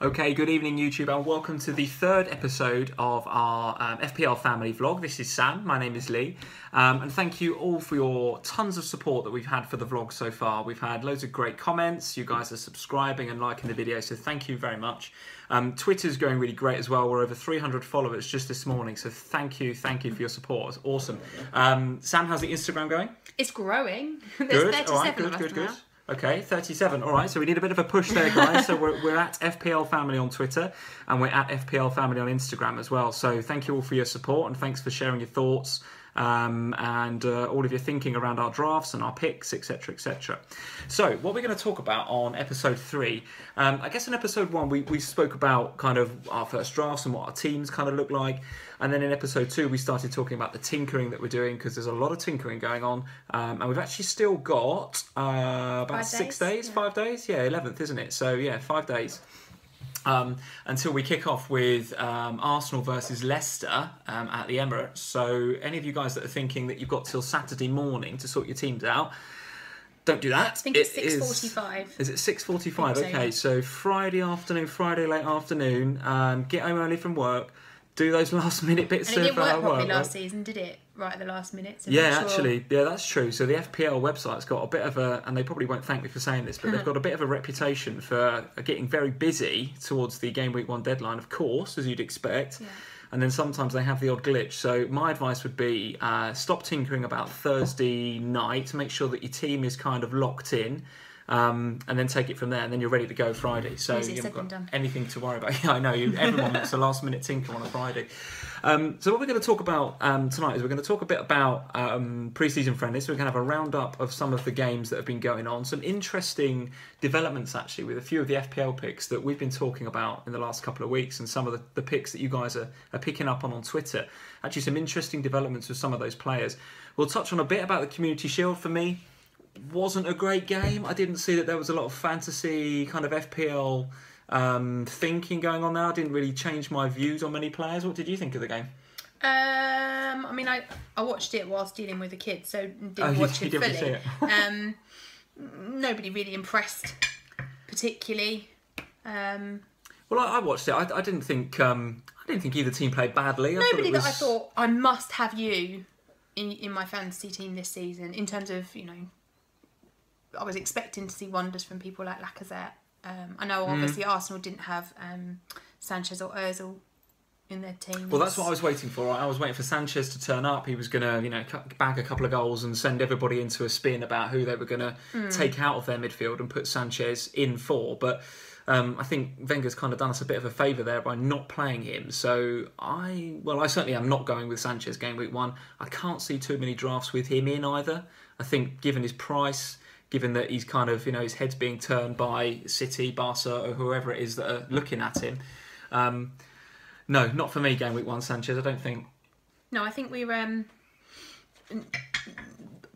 Okay, good evening YouTube and welcome to the third episode of our FPL family vlog. This is Sam, my name is Lee, and thank you all for your tons of support that we've had for the vlog so far. We've had loads of great comments, you guys are subscribing and liking the video, so thank you very much. Twitter's going really great as well, we're over 300 followers just this morning, so thank you for your support, it's awesome. Sam, how's the Instagram going? It's growing. There's Good, 37 alright, of us good. now. Okay, 37. All right, so we need a bit of a push there, guys. So we're at FPL Family on Twitter and we're at FPL Family on Instagram as well. So thank you all for your support and thanks for sharing your thoughts and all of your thinking around our drafts and our picks, etc, etc. So what we're going to talk about on episode 3, I guess in episode 1 we spoke about kind of our first drafts and what our teams kind of look like. And then in episode 2, we started talking about the tinkering that we're doing because there's a lot of tinkering going on. And we've actually still got about 5 days? 5 days? Yeah, 11th, isn't it? So, yeah, 5 days. Until we kick off with Arsenal versus Leicester at the Emirates. So, any of you guys that are thinking that you've got till Saturday morning to sort your teams out, don't do that. I think it's 6:45. Is it 6:45? Okay, so Friday afternoon, Friday late afternoon, get home early from work. Do those last minute bits of work. And it didn't work properly work, last season, did it? Right at the last minute. So yeah, actually, yeah, that's true. So the FPL website's got a bit of a, and they probably won't thank me for saying this, but they've got a bit of a reputation for getting very busy towards the Gameweek1 deadline, of course, as you'd expect. Yeah. And then sometimes they have the odd glitch. So my advice would be stop tinkering about Thursday night. Make sure that your team is kind of locked in. And then take it from there, and then you're ready to go Friday. So you haven't got anything to worry about. Yeah, I know. Everyone makes a last-minute tinker on a Friday. So what we're going to talk about tonight is we're going to talk a bit about pre-season friendlies. So we're going to have a roundup of some of the games that have been going on. Some interesting developments, actually, with a few of the FPL picks that we've been talking about in the last couple of weeks, and some of the picks that you guys are picking up on Twitter. Actually, some interesting developments with some of those players. We'll touch on a bit about the Community Shield for me. Wasn't a great game. I didn't see that there was a lot of fantasy kind of FPL thinking going on there. I didn't really change my views on many players. What did you think of the game? I mean, I watched it whilst dealing with the kids, so didn't watch it fully. See it. Nobody really impressed, particularly. Well, I watched it. I didn't think either team played badly. Nobody that I thought I must have you in my fantasy team this season. In terms of, you know, I was expecting to see wonders from people like Lacazette. I know obviously Arsenal didn't have Sanchez or Ozil in their team. Well, that's what I was waiting for. I was waiting for Sanchez to turn up. He was going to, you know, bag a couple of goals and send everybody into a spin about who they were going to take out of their midfield and put Sanchez in for. But I think Wenger's kind of done us a bit of a favour there by not playing him. So I certainly am not going with Sanchez game week 1. I can't see too many drafts with him in either. I think given his price, given that he's kind of, you know, his head's being turned by City, Barca or whoever it is that are looking at him. No, not for me game week 1, Sanchez, I don't think. No, I think we were on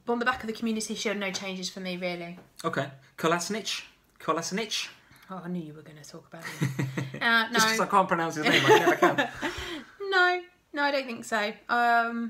the back of the Community Shield, no changes for me really. Okay. Kolasinac. Oh, I knew you were going to talk about him. No. Just because I can't pronounce his name, I never can. No, I don't think so. No.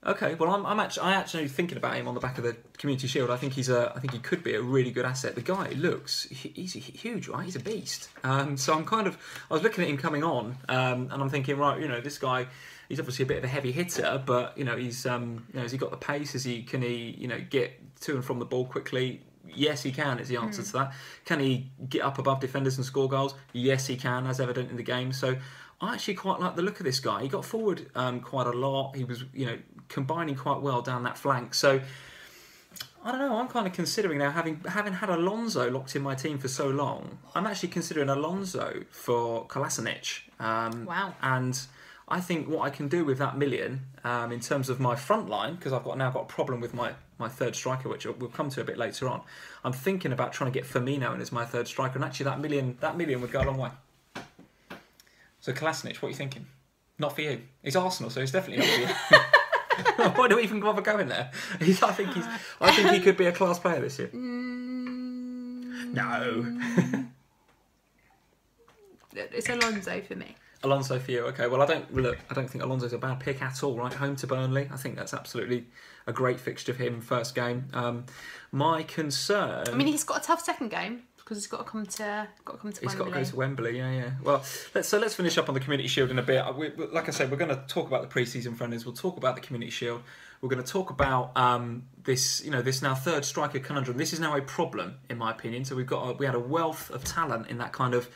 Okay, well, I'm actually thinking about him on the back of the Community Shield. I think he could be a really good asset. The guy he's huge, right? He's a beast. So I was looking at him coming on, and I'm thinking, right, you know, this guy, he's obviously a bit of a heavy hitter, but you know, he's has he got the pace? Can he, you know, get to and from the ball quickly? Yes, he can, is the answer to that. Can he get up above defenders and score goals? Yes, he can, as evident in the game. So I actually quite like the look of this guy. He got forward quite a lot. He was, you know, combining quite well down that flank. So I don't know. I'm kind of considering now, having had Alonso locked in my team for so long, I'm actually considering Alonso for Kolasinac. Wow. And I think what I can do with that million in terms of my front line, because I've now got a problem with my third striker, which we'll come to a bit later on. I'm thinking about trying to get Firmino in as my third striker, and actually that million would go a long way. So Kolasinac, what are you thinking? Not for you. He's Arsenal, so he's definitely not for you. Why do we even bother going there? I think he could be a class player this year. No. It's Alonso for me. Alonso for you, okay. Well, I don't think Alonso's a bad pick at all, right? Home to Burnley. I think that's absolutely a great fixture for him, first game. My concern... I mean, he's got a tough second game. because he's got to come to Wembley. He's got to go to Wembley, yeah. Well, let's finish up on the Community Shield in a bit. Like I said, we're going to talk about the pre-season friendlies. We'll talk about the Community Shield. We're going to talk about this now third striker conundrum. This is now a problem, in my opinion. So we had a wealth of talent in that kind of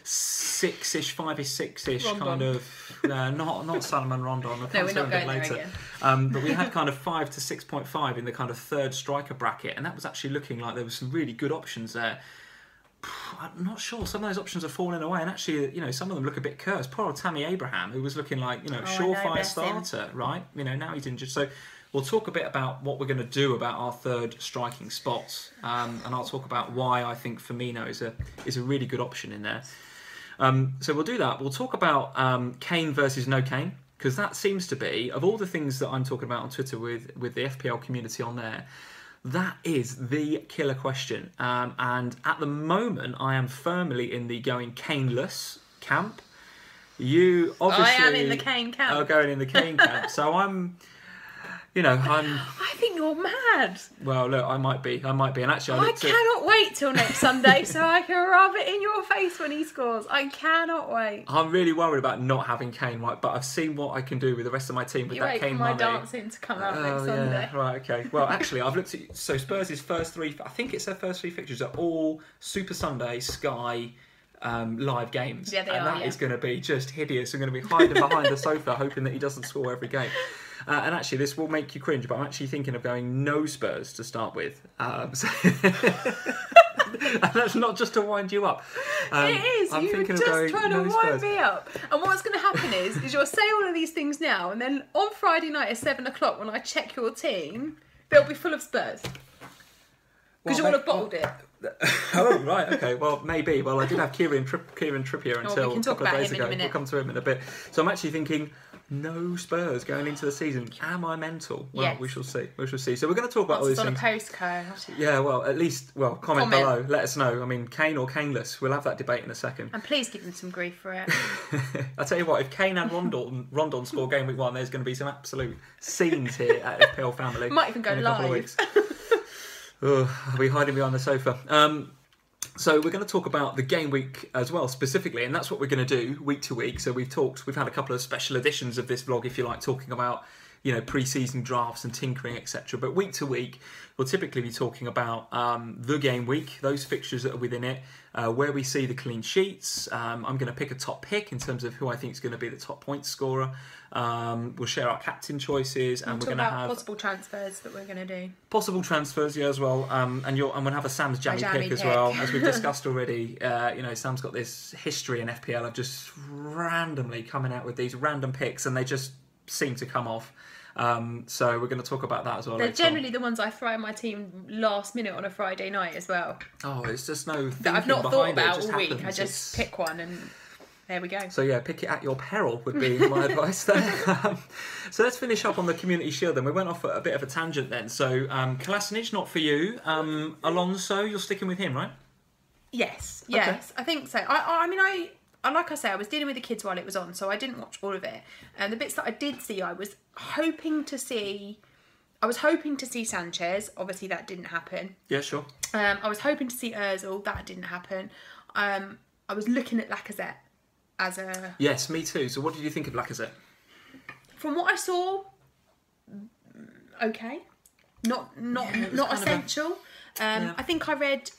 6-ish, 5-ish, 6-ish Rondon. kind of not Salomon Rondon. No, we're not going there again. But we had kind of 5 to 6.5 in the kind of third striker bracket, and that was actually looking like there was some really good options there. I'm not sure. Some of those options are falling away, and actually, some of them look a bit cursed. Poor old Tammy Abraham, who was looking like surefire starter, right? Now he's injured. So we'll talk a bit about what we're going to do about our third striking spots, and I'll talk about why I think Firmino is a really good option in there. So we'll do that. We'll talk about Kane versus no Kane, because that seems to be, of all the things that I'm talking about on Twitter with the FPL community on there, that is the killer question. And at the moment, I am firmly in the going Kane-less camp. You obviously... I am in the Kane camp. are going in the Kane camp. So I'm... I think you're mad. Well, look, I might be, and actually, I cannot wait till next Sunday so I can rub it in your face when he scores. I cannot wait. I'm really worried about not having Kane, right? But I've seen what I can do with the rest of my team with that Kane money. You wait for my dancing to come out next Sunday. Right, okay. Well, actually, I've looked at Spurs' first three. I think it's their first three fixtures are all Super Sunday, Sky. Live games. Yeah, they and are. That is going to be just hideous. I'm going to be hiding behind the sofa, hoping that he doesn't score every game. And actually, this will make you cringe, but I'm actually thinking of going no Spurs to start with. And that's not just to wind you up. It is. I'm You're just trying to wind me up. And what's going to happen is you'll say all of these things now, and then on Friday night at 7 o'clock, when I check your team, they'll be full of Spurs. Because you would have bottled it. Oh, right, okay. Well, maybe. Well, I did have Kieran Trippier until a couple of days ago. We'll come to him in a bit. So I'm actually thinking, no Spurs going into the season. Am I mental? Well, yes. We shall see. So we're going to talk about all these things. On a postcode. Yeah, well, at least, comment below. Let us know. I mean, Kane or Kaneless. We'll have that debate in a second. And please give them some grief for it. I'll tell you what, if Kane and Rondon score game week 1, there's going to be some absolute scenes here at FPL Family. Might even go live. I'll be hiding behind the sofa. So we're going to talk about the game week as well, specifically, and that's what we're going to do week to week. So we've had a couple of special editions of this vlog, if you like, talking about pre-season drafts and tinkering, etc. But week to week, we'll typically be talking about the game week, those fixtures that are within it, where we see the clean sheets. I'm going to pick a top pick in terms of who I think is going to be the top point scorer. We'll share our captain choices, and we're going to have possible transfers that we're going to do. Possible transfers, yeah, as well. And we'll have a Sam's jammy pick as well, as we've discussed already. Sam's got this history in FPL of just randomly coming out with these random picks, and they just seem to come off. So we're going to talk about that as well. They're generally the ones I throw in my team last minute on a Friday night as well. Oh, it's just no thinking that I've not thought about all week. Happens. I just pick one and there we go. So yeah, pick it at your peril would be my advice there. So let's finish up on the Community Shield then. We went off at a bit of a tangent then. So Kolasinac, not for you. Alonso, you're sticking with him, right? Yes, Okay. I think so. I like I say, I was dealing with the kids while it was on, so I didn't watch all of it. And the bits that I did see, I was hoping to see Sanchez. Obviously, that didn't happen. Yeah, sure. I was hoping to see Ozil. That didn't happen. I was looking at Lacazette as a... Yes, me too. So what did you think of Lacazette? From what I saw, okay. Not essential. I think I read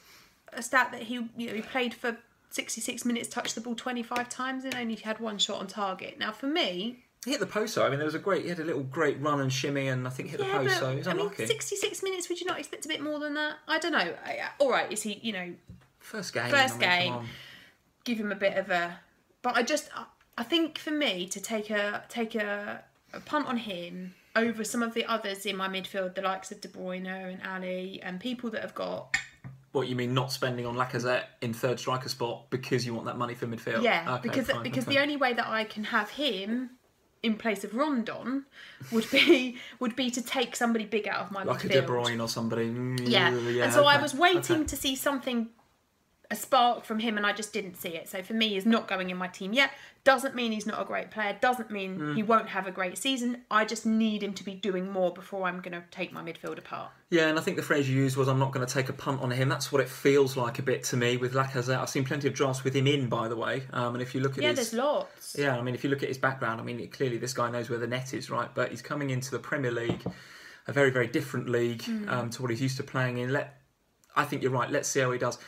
a stat that he played for 66 minutes, touched the ball 25 times and only had one shot on target. Now, for me... He hit the post, though. I mean, he had a little great run and shimmy and I think hit the post, so he was unlucky. 66 minutes, would you not expect a bit more than that? I don't know. All right, is he, First game. Give him a bit of a... But I think for me, to take a punt on him over some of the others in my midfield, the likes of De Bruyne and Ali, and people that have got... What, you mean not spending on Lacazette in third striker spot because you want that money for midfield? Yeah, okay, because the only way that I can have him in place of Rondon would be to take somebody big out of my midfield. Like a De Bruyne or somebody. Yeah. And so I was waiting to see something a spark from him and I just didn't see it. So for me, he's not going in my team yet. Doesn't mean he's not a great player. Doesn't mean he won't have a great season. I just need him to be doing more before I'm going to take my midfield apart. Yeah, and I think the phrase you used was, I'm not going to take a punt on him. That's what it feels like a bit to me with Lacazette. I've seen plenty of drafts with him in, by the way. And if you look at there's lots. Yeah, I mean, if you look at his background, I mean, clearly this guy knows where the net is, right? But he's coming into the Premier League, a very, very different league to what he's used to playing in. I think you're right. Let's see how he does.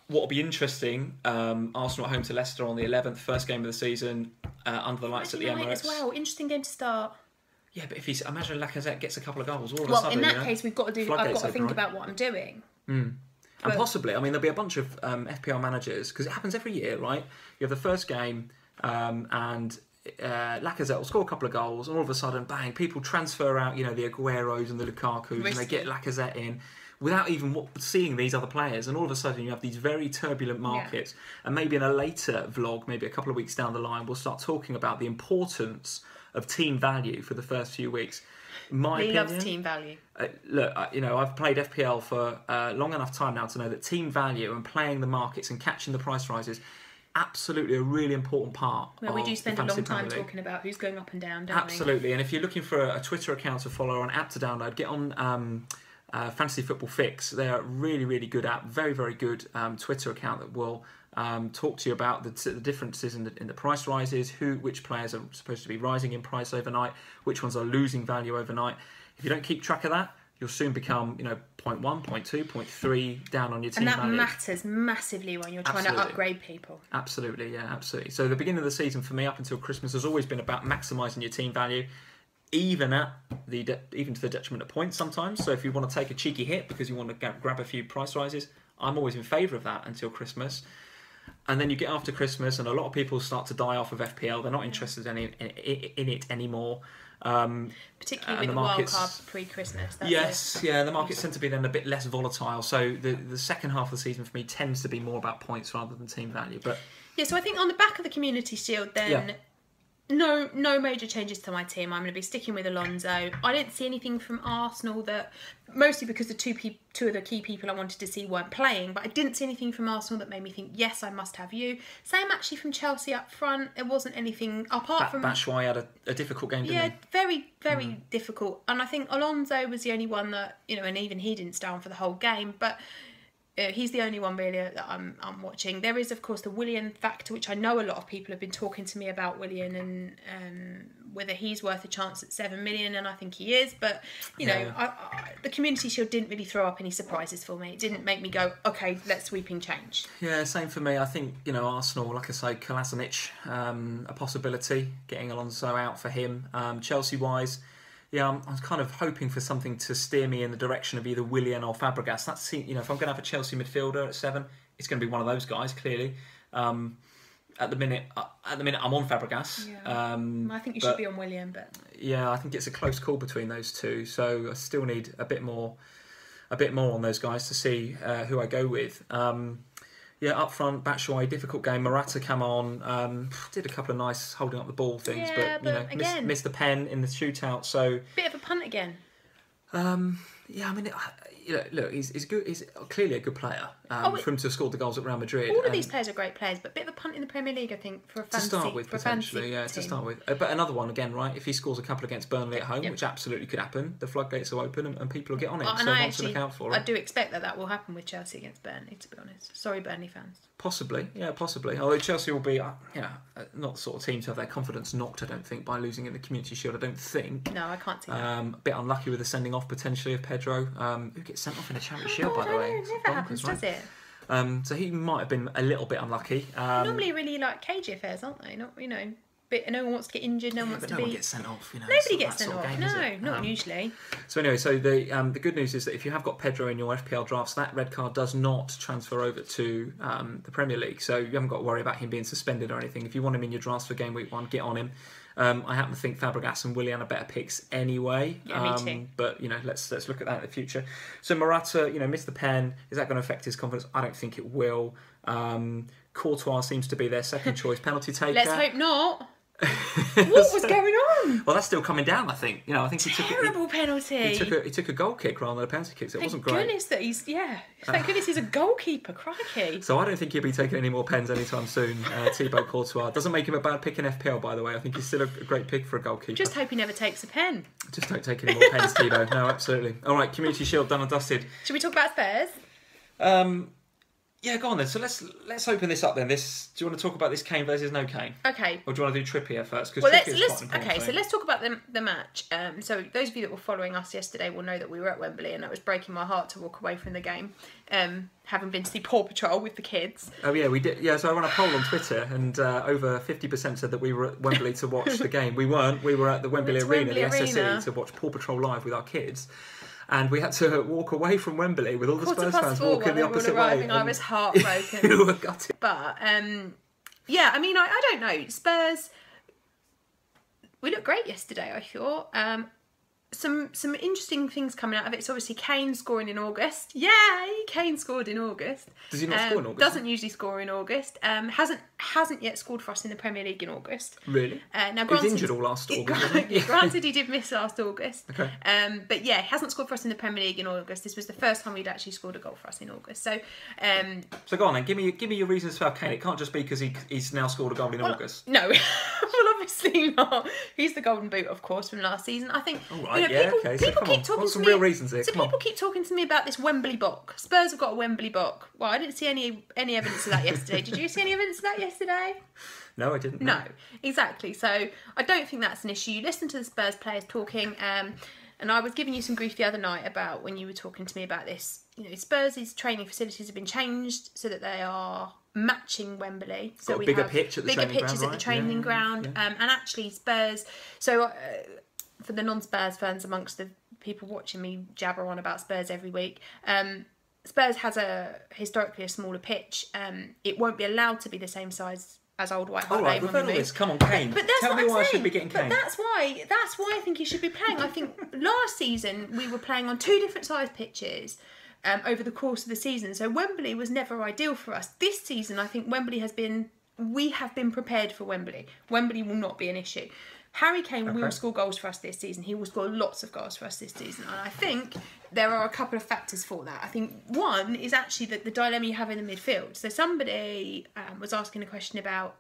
What will be interesting, Arsenal at home to Leicester on the 11th, first game of the season, under the lights at the Emirates. As well, interesting game to start. Yeah, but imagine Lacazette gets a couple of goals, all of a sudden. Well, in that case, I've got to think about what I'm doing. And possibly, I mean, there'll be a bunch of FPL managers, because it happens every year, right? You have the first game, and Lacazette will score a couple of goals, and all of a sudden, bang, people transfer out, the Agueros and the Lukakus, and they get Lacazette in, without even seeing these other players, and all of a sudden you have these very turbulent markets. And maybe in a later vlog, maybe a couple of weeks down the line, we'll start talking about the importance of team value for the first few weeks. My opinion, loves team value. Look, I've played FPL for long enough time now to know that team value and playing the markets and catching the price rises, absolutely a really important part. Well, we do spend a long time talking about who's going up and down, don't we? Absolutely, and if you're looking for a Twitter account to follow or an app to download, get on Fantasy Football Fix. They're a really, really good app, very, very good Twitter account that will talk to you about the differences in the price rises, which players are supposed to be rising in price overnight, which ones are losing value overnight. If you don't keep track of that, you'll soon become 0.1, 0.2, 0.3 down on your team value. And that matters massively when you're trying to upgrade people. Absolutely, yeah, absolutely. So the beginning of the season for me up until Christmas has always been about maximising your team value, even to the detriment of points sometimes. So if you want to take a cheeky hit because you want to grab a few price rises, I'm always in favour of that until Christmas. And then you get after Christmas and a lot of people start to die off of FPL. They're not interested in it anymore. Particularly with the wildcard pre-Christmas. The markets tend to be then a bit less volatile. So the second half of the season for me tends to be more about points rather than team value. But so I think on the back of the Community Shield then... No major changes to my team. I'm going to be sticking with Alonso. I didn't see anything from Arsenal that, mostly because the two of the key people I wanted to see weren't playing, but I didn't see anything from Arsenal that made me think, yes, I must have you. Same actually from Chelsea up front. There wasn't anything apart from... Batshuayi had a difficult game, didn't he? Very, very difficult. And I think Alonso was the only one that, and even he didn't stay on for the whole game, but... he's the only one really that I'm watching. There is, of course, the Willian factor, which I know a lot of people have been talking to me about Willian and whether he's worth a chance at 7 million, and I think he is. But, the Community Shield didn't really throw up any surprises for me. It didn't make me go, okay, let's sweeping change. Yeah, same for me. I think, Arsenal, like I say, Kolasinac, a possibility, getting Alonso out for him. Chelsea-wise... Yeah, I was kind of hoping for something to steer me in the direction of either Willian or Fabregas. That's if I'm going to have a Chelsea midfielder at 7, it's going to be one of those guys. Clearly, at the minute, I'm on Fabregas. Yeah. I think you should be on Willian, but I think it's a close call between those two. So I still need a bit more on those guys to see who I go with. Up front, Batshuayi, difficult game. Morata come on, did a couple of nice holding up the ball things, but again, missed the pen in the shootout. So bit of a punt again. Look, he's good. He's clearly a good player. For him to have scored the goals at Real Madrid. All of these players are great players, but a bit of a punt in the Premier League, I think, for a fantasy. To start with, potentially, to start with. But another one again, right? If he scores a couple against Burnley at home, which absolutely could happen, the floodgates will open and people will get on it. So one to look out for. I do expect that will happen with Chelsea against Burnley. To be honest, sorry, Burnley fans. Possibly. Although Chelsea will be, not the sort of team to have their confidence knocked. I don't think by losing in the Community Shield. I don't think. No, I can't see that. A bit unlucky with the sending off potentially of Pedro, who gets sent off in a Charity Shield, by the way. It never happens, does it? So he might have been a little bit unlucky. Normally, really cagey affairs, aren't they? Not But no one wants to get injured. No one wants to be. No one gets sent off. Nobody gets sent off. No, not usually. So anyway, the good news is that if you have got Pedro in your FPL drafts, that red card does not transfer over to the Premier League. So you haven't got to worry about him being suspended or anything. If you want him in your drafts for Gameweek1, get on him. I happen to think Fabregas and Willian are better picks anyway. Yeah, me too. But let's look at that in the future. So Morata, missed the pen. Is that going to affect his confidence? I don't think it will. Courtois seems to be their second choice penalty taker. Let's hope not. What was going on? Well, that's still coming down, I think. You know, I think Terrible penalty. He took a goal kick rather than a penalty kick, so it wasn't great. Thank goodness he's a goalkeeper, crikey. So I don't think he'll be taking any more pens anytime soon, Thibaut Courtois. Doesn't make him a bad pick in FPL, by the way. I think he's still a great pick for a goalkeeper. Just hope he never takes a pen. Just don't take any more pens, Thibaut. No, absolutely. All right, Community Shield done and dusted. Should we talk about Spurs? Yeah, go on then. So let's open this up then. Do you want to talk about this Kane versus no Kane? Okay. Or do you want to do Trippier first? Well, let's talk about the match. So those of you that were following us yesterday will know that we were at Wembley, and it was breaking my heart to walk away from the game, having been to see Paw Patrol with the kids. Oh yeah, we did. Yeah, so I ran a poll on Twitter, and over 50% said that we were at Wembley to watch the game. We weren't. We were at the Wembley Arena, the SSE, to watch Paw Patrol live with our kids. And we had to walk away from Wembley with all the Spurs fans walking the opposite way. I was heartbroken. You were gutted. But, yeah, I mean, I don't know. Spurs, we looked great yesterday, I thought. Some interesting things coming out of it. It's obviously Kane scoring in August. Yay! Kane scored in August. Does he not score in August? Doesn't usually score in August. Hasn't yet scored for us in the Premier League in August. Really? Now, he was injured all last August. Granted, he did miss last August. Okay. But yeah, hasn't scored for us in the Premier League in August. This was the first time we'd actually scored a goal for us in August. So go on then. Give me your reasons for Kane. It can't just be because he's now scored a goal in August. No. Well, obviously not. He's the golden boot, of course, from last season. I think. All right. People keep talking to me. Real reasons here. So people keep talking to me about this Wembley bock. Spurs have got a Wembley bock. Well, I didn't see any evidence of that yesterday. Did you see any evidence of that yesterday? No, I didn't. No, exactly. So I don't think that's an issue. You listen to the Spurs players talking, and I was giving you some grief the other night about when you were talking to me about this. You know, Spurs' training facilities have been changed so that they are matching Wembley. So got a bigger pitch at the training ground. Bigger pitches at the training ground. And actually Spurs. So for the non-Spurs fans amongst the people watching me jabber on about Spurs every week, Spurs has historically a smaller pitch. It won't be allowed to be the same size as Old White Hart Lane. All right, this. Come on, Kane. But that's Tell me why I should be getting Kane. But that's why I think he should be playing. I think last season we were playing on 2 different size pitches over the course of the season. So Wembley was never ideal for us. This season, I think we have been prepared for Wembley. Wembley will not be an issue. Harry Kane will score goals for us this season. He will score lots of goals for us this season. And I think there are a couple of factors for that. I think one is actually the dilemma you have in the midfield. So somebody was asking a question about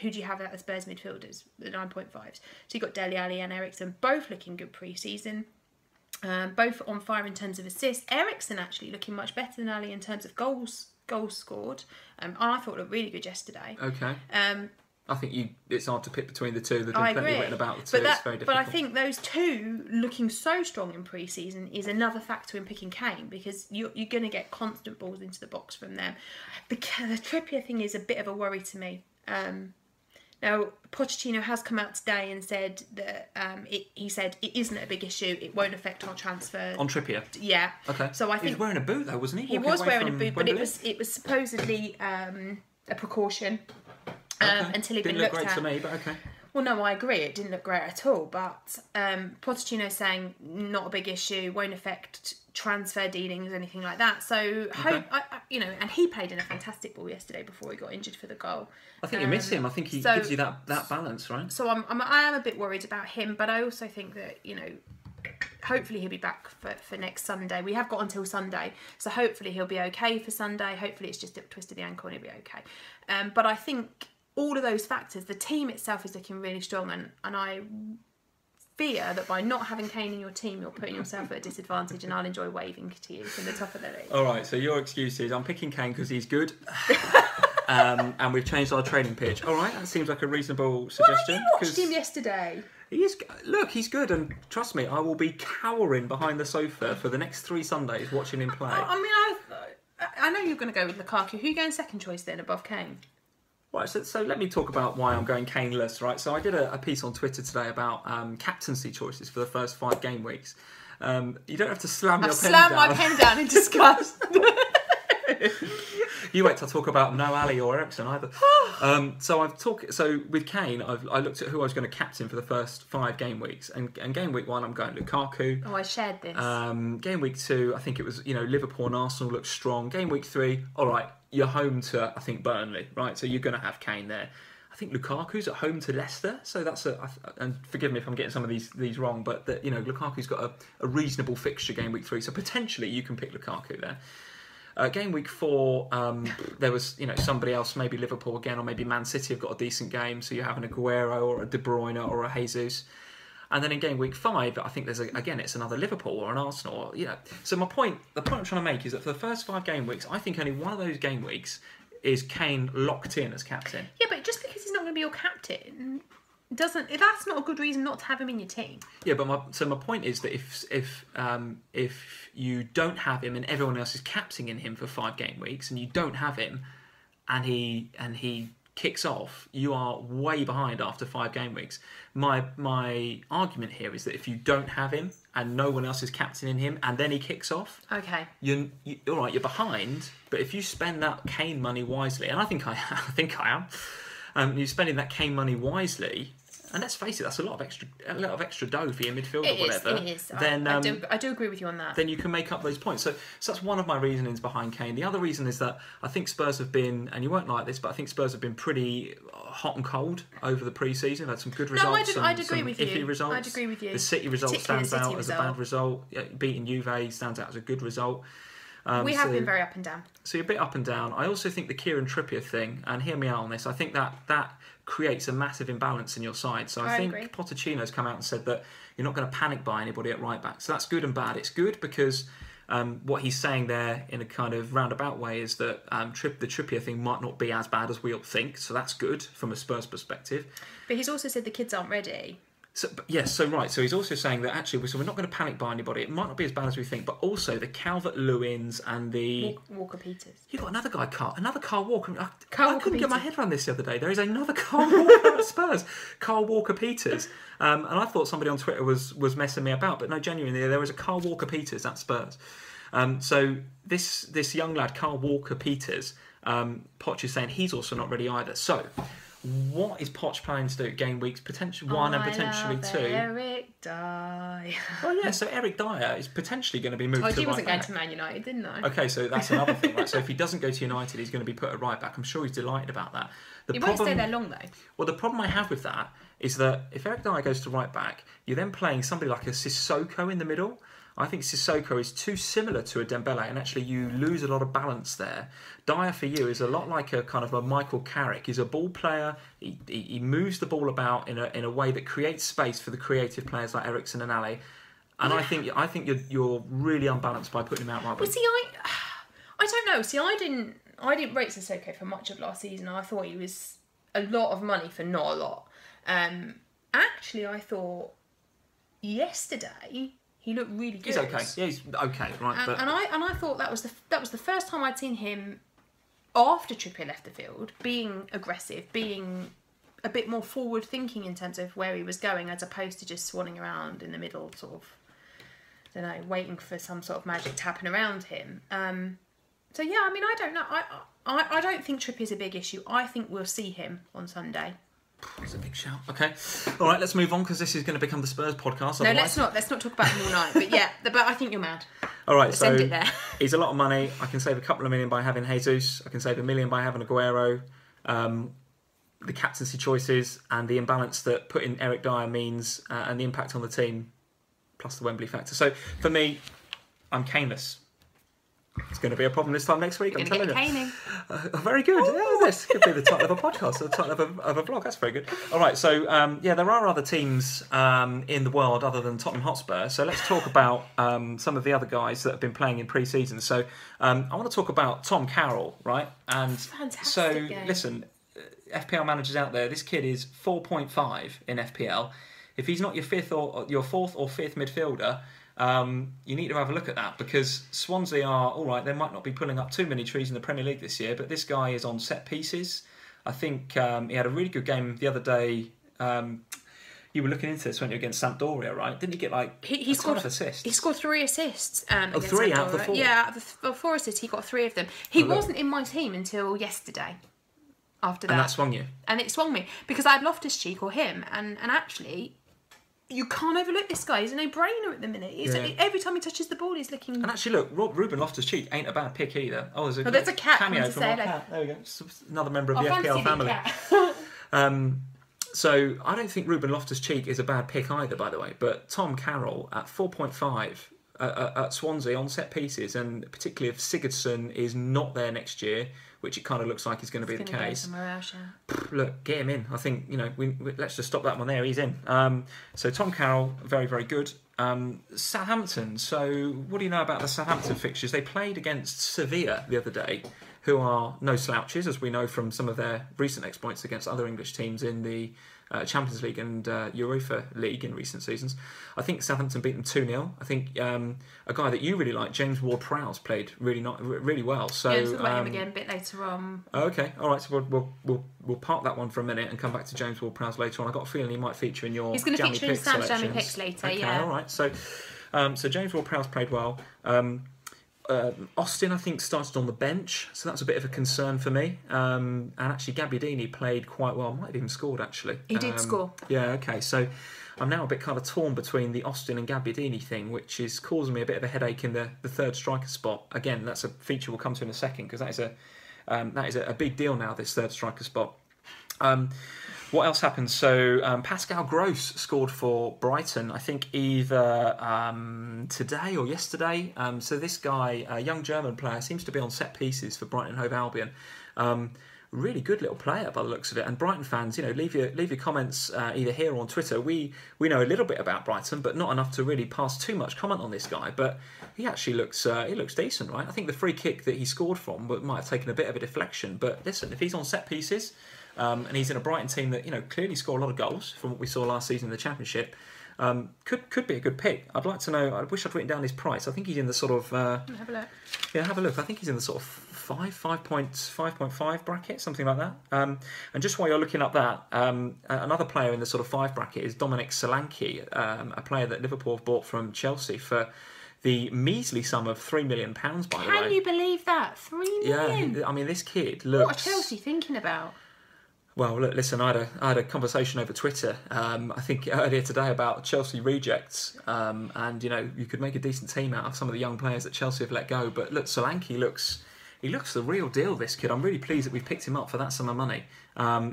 who do you have at the Spurs midfielders, the 9.5s. So you've got Dele Alli and Eriksen, both looking good pre-season. Both on fire in terms of assists. Eriksen actually looking much better than Ali in terms of goals scored. And I thought looked really good yesterday. Okay. I think it's hard to pick between the two. There's been plenty written about the two. It's very difficult. But I think those two looking so strong in pre-season is another factor in picking Kane, because you're going to get constant balls into the box from them. The Trippier thing is a bit of a worry to me. Now, Pochettino has come out today and said that he said it isn't a big issue. It won't affect our transfer. On Trippier? Yeah. Okay. So I think he was wearing a boot though, wasn't he? He was wearing a boot, but it was supposedly a precaution until he'd been looked at. Didn't look great to me, but okay. Well, no, I agree. It didn't look great at all. But Pochettino saying not a big issue, won't affect transfer dealings, anything like that. So and he played in a fantastic ball yesterday before he got injured for the goal. I think you miss him. I think he gives you that balance, right? So I am a bit worried about him, but I also think that hopefully he'll be back for next Sunday. We have got until Sunday, so hopefully he'll be okay for Sunday. Hopefully it's just a twist of the ankle and he'll be okay. But I think all of those factors, the team itself is looking really strong, and I fear that by not having Kane in your team, you're putting yourself at a disadvantage, and I'll enjoy waving to you from the top of the league. All right, so your excuse is I'm picking Kane because he's good, and we've changed our training pitch. All right, that seems like a reasonable suggestion. Well, you watched him yesterday. He's good, and trust me, I will be cowering behind the sofa for the next 3 Sundays watching him play. I know you're going to go with Lukaku. Who are you going second choice then above Kane? Right, so let me talk about why I'm going Kane-less, right? So I did a piece on Twitter today about captaincy choices for the first 5 game weeks. You don't have to slam your pen down. I've slammed my pen down in disgust. You wait till I talk about no Ali or Eriksen either. So with Kane, I looked at who I was going to captain for the first 5 game weeks, and game week 1 I'm going Lukaku. Oh, I shared this. Game week 2, I think it was Liverpool and Arsenal looked strong. Game week 3, all right, you're home to I think Burnley, right? So you're going to have Kane there. I think Lukaku's at home to Leicester, so that's and forgive me if I'm getting some of these wrong, but Lukaku's got a reasonable fixture game week 3, so potentially you can pick Lukaku there. Game week 4, there was somebody else, maybe Liverpool again, or maybe Man City have got a decent game, so you're having a Aguero or a De Bruyne or a Jesus. And then in game week 5, I think it's another Liverpool or an Arsenal. So the point I'm trying to make is that for the first 5 game weeks, I think only one of those game weeks is Kane locked in as captain. Yeah, but just because he's not going to be your captain that's not a good reason not to have him in your team. Yeah, but my point is that if you don't have him and everyone else is captaining him for 5 game weeks and you don't have him and he kicks off, you are way behind after 5 game weeks. My argument here is that if you don't have him and no one else is captaining him and then he kicks off, okay, you're all right, you're behind. But if you spend that Kane money wisely, and I think I am, you're spending that Kane money wisely. And let's face it, that's a lot of extra dough for your midfield or whatever. It is. Then I do agree with you on that. Then you can make up those points. So that's one of my reasonings behind Kane. The other reason is that I think Spurs have been, and you won't like this, but I think Spurs have been pretty hot and cold over the pre-season. Had some good results. No, I'd agree with you. Iffy results. I'd agree with you. The City result stands out as a bad result. Beating Juve stands out as a good result. We have been very up and down. So you're a bit up and down. I also think the Kieran Trippier thing, and hear me out on this, I think that creates a massive imbalance in your side. So I think Pochettino's come out and said that you're not going to panic buy anybody at right back. So that's good and bad. It's good because what he's saying there in a kind of roundabout way is that the Trippier thing might not be as bad as we all think. So that's good from a Spurs perspective. But he's also said the kids aren't ready. So he's also saying that actually, so we're not going to panic buy anybody. It might not be as bad as we think, but also the Calvert-Lewins and the Walker-Peters. You've got another Carl Walker. I couldn't get my head around this the other day. There is another Carl Walker at Spurs, Carl Walker-Peters, and I thought somebody on Twitter was messing me about, but no, genuinely, there was a Carl Walker-Peters at Spurs. So this young lad, Carl Walker-Peters, Poch is saying he's also not ready either. So. What is Poch planning to do? Game weeks, potentially 1 and potentially 2. Eric Dyer. Oh yeah, so Eric Dyer is potentially going to be moved to right back. He wasn't going to Man United, didn't I? Okay, so that's another thing, right? So if he doesn't go to United, he's going to be put at right back. I'm sure he's delighted about that. He won't stay there long though. Well, the problem I have with that is that if Eric Dyer goes to right back, you're then playing somebody like a Sissoko in the middle. I think Sissoko is too similar to a Dembele, and actually you lose a lot of balance there. Dyer for you is a lot like a kind of a Michael Carrick. He's a ball player. He moves the ball about in a way that creates space for the creative players like Eriksen and Ale. And yeah. I think you're really unbalanced by putting him out right back. Well, see, I don't know. See, I didn't rate Sissoko for much of last season. I thought he was a lot of money for not a lot. Actually, I thought yesterday. He looked really good. He's okay. Yeah, he's okay, right? And I thought that was the first time I'd seen him after Trippier left the field being aggressive, being a bit more forward thinking in terms of where he was going, as opposed to just swanning around in the middle, sort of, I don't know, waiting for some sort of magic to happen around him. So yeah, I mean, I don't know. I don't think Trippier's a big issue. I think we'll see him on Sunday. It's a big shout. Okay, all right. Let's move on because this is going to become the Spurs podcast. No, let's not. Let's not talk about him all night. But yeah, but I think you're mad. All right, let's end it there. He's a lot of money. I can save a couple of million by having Jesus. I can save $1 million by having Aguero. The captaincy choices and the imbalance that putting Eric Dyer means, and the impact on the team, plus the Wembley factor. So for me, I'm Kaneless. It's going to be a problem this time next week. I'm telling you. Very good. Yeah, this could be the title of a podcast, the title of a vlog. That's very good. All right. So there are other teams in the world other than Tottenham Hotspur. So let's talk about some of the other guys that have been playing in pre-season. So I want to talk about Tom Carroll, right? And fantastic. So listen, FPL managers out there, this kid is 4.5 in FPL. If he's not your fourth or fifth midfielder. You need to have a look at that because Swansea are all right. They might not be pulling up too many trees in the Premier League this year, but this guy is on set pieces. I think he had a really good game the other day. You were looking into this, weren't you, against Sampdoria, right? Didn't he get like he scored assists? He scored 3 assists. 3 Sampdoria. Out of the 4. Yeah, out of the 4 assists, he got 3 of them. He wasn't in my team until yesterday. After that, and that swung you. And it swung me because I had Loftus-Cheek or him, and actually. You can't overlook this guy. He's a no-brainer at the minute. Every time he touches the ball, he's looking... And actually, look, Ruben Loftus-Cheek ain't a bad pick either. Oh, there's a cat cameo from our cat. There we go. Another member of the FPL family. So I don't think Ruben Loftus-Cheek is a bad pick either, by the way. But Tom Carroll at 4.5 at Swansea on set pieces, and particularly if Sigurdsson is not there next year, which it kind of looks like is going to be the case. Somewhere else, yeah. Look, get him in. I think let's just stop that one there. He's in. So Tom Carroll, very, very good. Southampton. So what do you know about the Southampton fixtures? They played against Sevilla the other day, who are no slouches, as we know from some of their recent exploits against other English teams in the Champions League and Europa League in recent seasons. I think Southampton beat them 2-0. I think a guy that you really like, James Ward-Prowse, played really well. So yeah, we'll talk about him again a bit later on. Okay, all right. So we'll park that one for a minute and come back to James Ward-Prowse later on. I got a feeling he might feature in your. He's going to feature in Sam's Jammy Picks later. Okay, yeah. all right. So James Ward-Prowse played well. Austin, I think, started on the bench, so that's a bit of a concern for me. And actually, Gabbiadini played quite well. Might have even scored, actually. He did score. Yeah, okay. So I'm now a bit kind of torn between the Austin and Gabbiadini thing, which is causing me a bit of a headache in the third striker spot. Again, that's a feature we'll come to in a second, because that is a big deal now, this third striker spot. What else happened? So Pascal Gross scored for Brighton, I think either today or yesterday. So this guy, a young German player, seems to be on set pieces for Brighton and Hove Albion. Really good little player by the looks of it. And Brighton fans, leave your comments either here or on Twitter. We know a little bit about Brighton, but not enough to really pass too much comment on this guy. But he actually looks decent, right? I think the free kick that he scored from might have taken a bit of a deflection. But listen, if he's on set pieces. And he's in a Brighton team that clearly score a lot of goals from what we saw last season in the Championship. Could be a good pick. I'd like to know. I wish I'd written down his price. I think he's in the sort of. Have a look. Yeah, have a look. I think he's in the sort of 5.5 bracket, something like that. And just while you're looking up that, another player in the sort of 5 bracket is Dominic Solanki, a player that Liverpool have bought from Chelsea for the measly sum of £3 million. By the way, can you believe that? £3 million. Yeah, I mean, this kid looks. What are Chelsea thinking about? Well, look, listen, I had a conversation over Twitter, I think earlier today, about Chelsea rejects, and you could make a decent team out of some of the young players that Chelsea have let go. But look, Solanki looks the real deal, this kid. I'm really pleased that we've picked him up for that sum of money.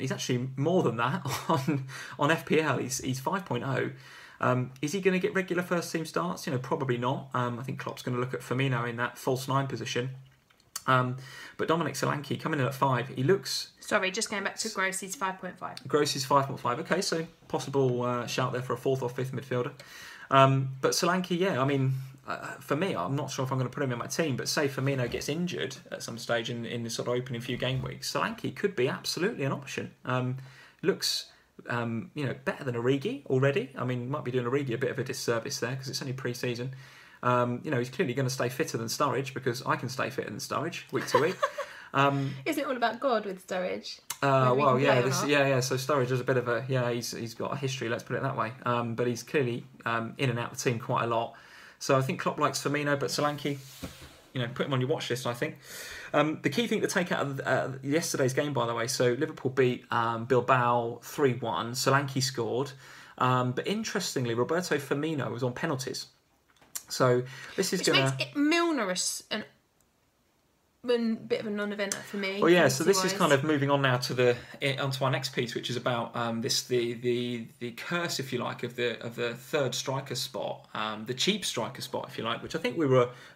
He's actually more than that on FPL. He's 5.0. Is he going to get regular first team starts? Probably not. I think Klopp's going to look at Firmino in that false 9 position. But Dominic Solanki coming in at 5. He looks. Sorry, just going back to Gross, he's 5.5. Gross is 5.5. Okay, so possible shout there for a 4th or 5th midfielder. But Solanki, yeah, I mean, for me, I'm not sure if I'm going to put him in my team, but say Firmino gets injured at some stage in the sort of opening few game weeks, Solanki could be absolutely an option. Looks, better than Origi already. I mean, might be doing Origi a bit of a disservice there because it's only pre-season. He's clearly going to stay fitter than Sturridge, because I can stay fitter than Sturridge week to week. Isn't it all about God with Sturridge? Well, yeah, So Sturridge is a bit of a he's got a history. Let's put it that way. But he's clearly in and out of the team quite a lot. So I think Klopp likes Firmino, but Solanki, put him on your watch list. I think the key thing to take out of yesterday's game, by the way. So Liverpool beat Bilbao 3-1. Solanki scored, but interestingly, Roberto Firmino was on penalties. So this is going to makes Milner a bit of a non-eventer for me. Well, yeah. So this is kind of moving on now to onto our next piece, which is about the curse, if you like, of the third striker spot, the cheap striker spot, if you like, which I think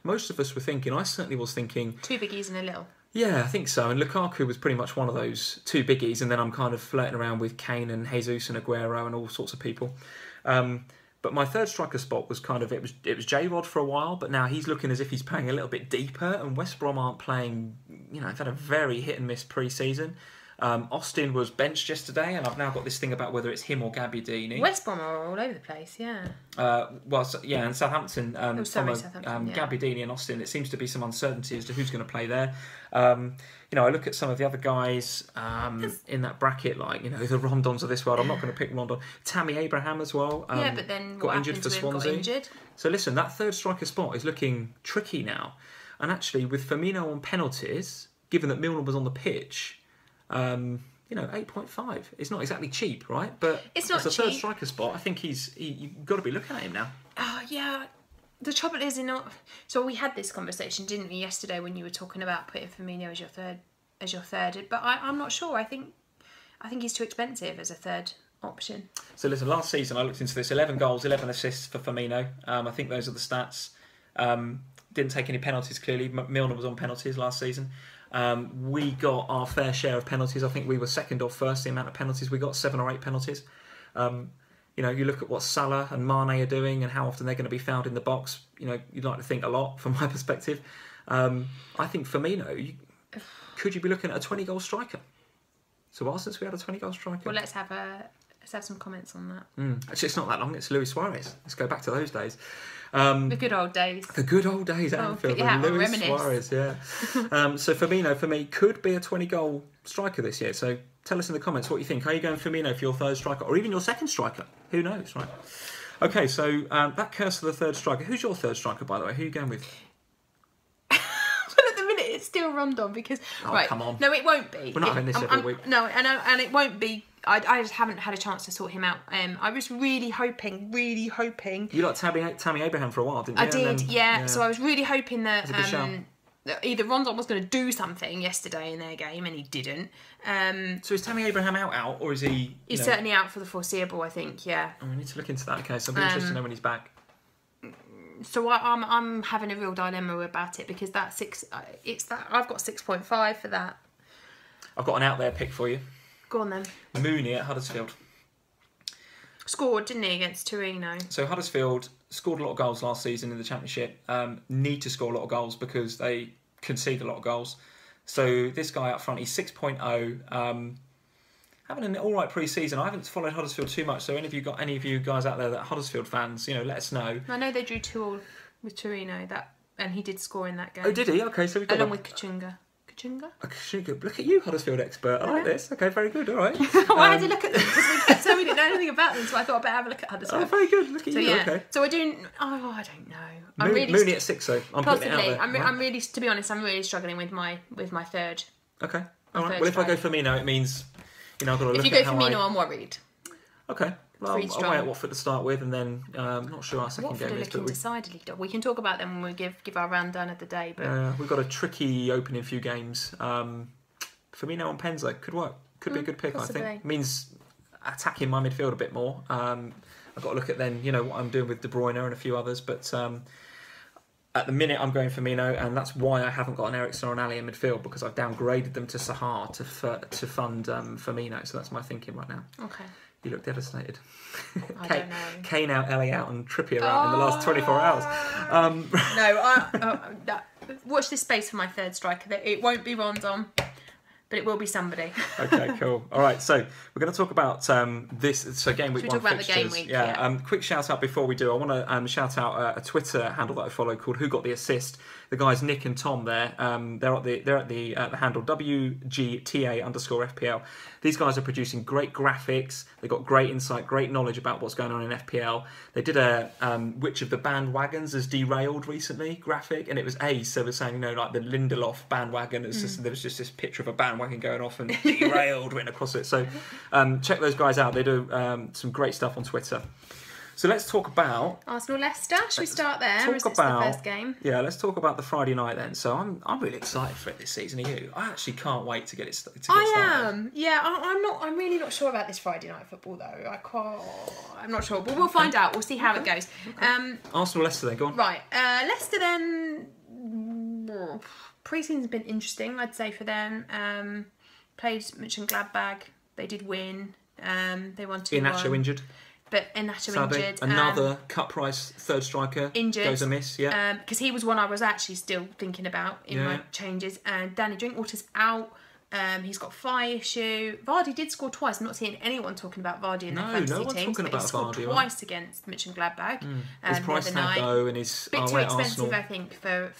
most of us were thinking. I certainly was thinking 2 biggies and a little. Yeah, I think so. And Lukaku was pretty much one of those 2 biggies, and then I'm kind of flirting around with Kane and Jesus and Aguero and all sorts of people. But my third striker spot was kind of, it was J-Rod for a while, but now he's looking as if he's playing a little bit deeper, and West Brom aren't playing, they've had a very hit and miss pre-season. Austin was benched yesterday, and I've now got this thing about whether it's him or Gabbiadini. West Brom are all over the place, yeah. And Southampton, Southampton, yeah. Gabbiadini and Austin, it seems to be some uncertainty as to who's going to play there. I look at some of the other guys in that bracket, like, the Rondons of this world. I'm not going to pick Rondon. Tammy Abraham as well. But then got injured for Swansea. So listen, that third striker spot is looking tricky now. And actually, with Firmino on penalties, given that Milner was on the pitch, 8.5. It's not exactly cheap, right? But it's not as a cheap. third striker spot, I think you've got to be looking at him now. Oh, yeah. The trouble is, so we had this conversation, didn't we, yesterday when you were talking about putting Firmino as your third. But I'm not sure. I think I think he's too expensive as a third option. So listen, last season I looked into this: 11 goals, 11 assists for Firmino. I think those are the stats. Didn't take any penalties. Clearly, Milner was on penalties last season. We got our fair share of penalties. I think we were second or first the amount of penalties we got, 7 or 8 penalties. You look at what Salah and Mane are doing and how often they're going to be found in the box. You'd like to think a lot from my perspective. I think Firmino, could you be looking at a 20-goal striker? It's a while since we had a 20-goal striker. Well, let's have some comments on that. Actually, it's not that long. It's Luis Suarez. Let's go back to those days. The good old days. The good old days at Anfield. Luis Suarez, yeah. So Firmino, for me, could be a 20-goal striker this year. So tell us in the comments what you think. Are you going Firmino for your third striker or even your second striker? Who knows, right? Okay, so that curse of the third striker. Who's your third striker, by the way? Who are you going with? Well, at the minute, it's still Rondon because... right, come on. No, it won't be. We're not having this every week. No, and it won't be... I just haven't had a chance to sort him out. I was really hoping... You liked Tammy Abraham for a while, didn't you? I did, yeah. So I was really hoping that either Rondon was going to do something yesterday in their game, and he didn't. So is Tammy Abraham out, or is he... He's certainly out for the foreseeable, I think, yeah. Oh, we need to look into that. Okay, so I'll be interested to know when he's back. So I'm having a real dilemma about it because I've got 6.5 for that. I've got an out there pick for you. Go on then. Mooney at Huddersfield. Scored, didn't he, against Torino? So Huddersfield scored a lot of goals last season in the Championship. Need to score a lot of goals because they concede a lot of goals. So this guy up front, he's 6.0. Having an all right pre-season. I haven't followed Huddersfield too much. So any of you guys out there that are Huddersfield fans, let us know. I know they drew 2-2 with Torino, and he did score in that game. Oh, did he? Okay, so we've got along with Kachunga. Look at you, Huddersfield expert. I like this. Okay, very good. All right. Well, I had to look at them because we kept saying we didn't know anything about them, so I thought I'd better have a look at Huddersfield. Oh, very good. Look at you. Yeah. Okay. So we're doing. Oh, I don't know. Mooney at 6, though. Possibly. I'm really, to be honest, I'm really struggling with my third. Okay. All right. Well, if I go Firmino, it means I've got to look at how If you go Firmino, I'm worried. Okay. Well, I'll wait at Watford to start with, and then I'm not sure our second Watford game are is. looking decidedly. We can talk about them when we give our rundown of the day. But we've got a tricky opening few games. Firmino on Penza could work. Could be a good pick, possibly. I think. It means attacking my midfield a bit more. I've got to look at then, what I'm doing with De Bruyne and a few others. But at the minute, I'm going Firmino, and that's why I haven't got an Eriksen or an Ali in midfield, because I've downgraded them to Sahar to fund Firmino. So that's my thinking right now. Okay. You look devastated. I don't know. Kane out, Ellie out, and Trippier out in the last 24 hours. No, watch this space for my third striker. It won't be Rondon, but it will be somebody. Okay, cool. All right, so we're going to talk about this. So game week 1 talk about fixtures. the game week, yeah. Quick shout out before we do. I want to shout out a Twitter handle that I follow called Who Got the Assist. The guys Nick and Tom there. They're at the handle WGTA_FPL. These guys are producing great graphics. They've got great insight, great knowledge about what's going on in FPL. They did a which of the bandwagons has derailed recently graphic, and it was Ace. So we're saying like the Lindelof bandwagon. It's just, there was just this picture of a bandwagon going off and derailed written across it. So check those guys out. They do some great stuff on Twitter. So let's talk about Arsenal-Leicester. Should we start there? Or is this the first game? Yeah, let's talk about the Friday night then. So I'm really excited for it this season. Are you? I actually can't wait to get it started. I am. Yeah, I'm really not sure about this Friday night football though. I'm not sure, but we'll find out. We'll see how it goes. Arsenal-Leicester then. Go on. Right. Leicester then. Pre-season's been interesting, I'd say, for them. Played Mönchengladbach. They did win. They won 2-1. Iheanacho injured. But Iheanacho injured. Another cut price third striker injured. Goes amiss, yeah. Because he was one I was actually still thinking about in my changes. And Danny Drinkwater's out. He's got thigh issue. Vardy did score twice. I'm not seeing anyone talking about Vardy in their fantasy teams. But he scored twice against Mönchengladbach. His price tag though, and his bit too expensive, Arsenal. I think, for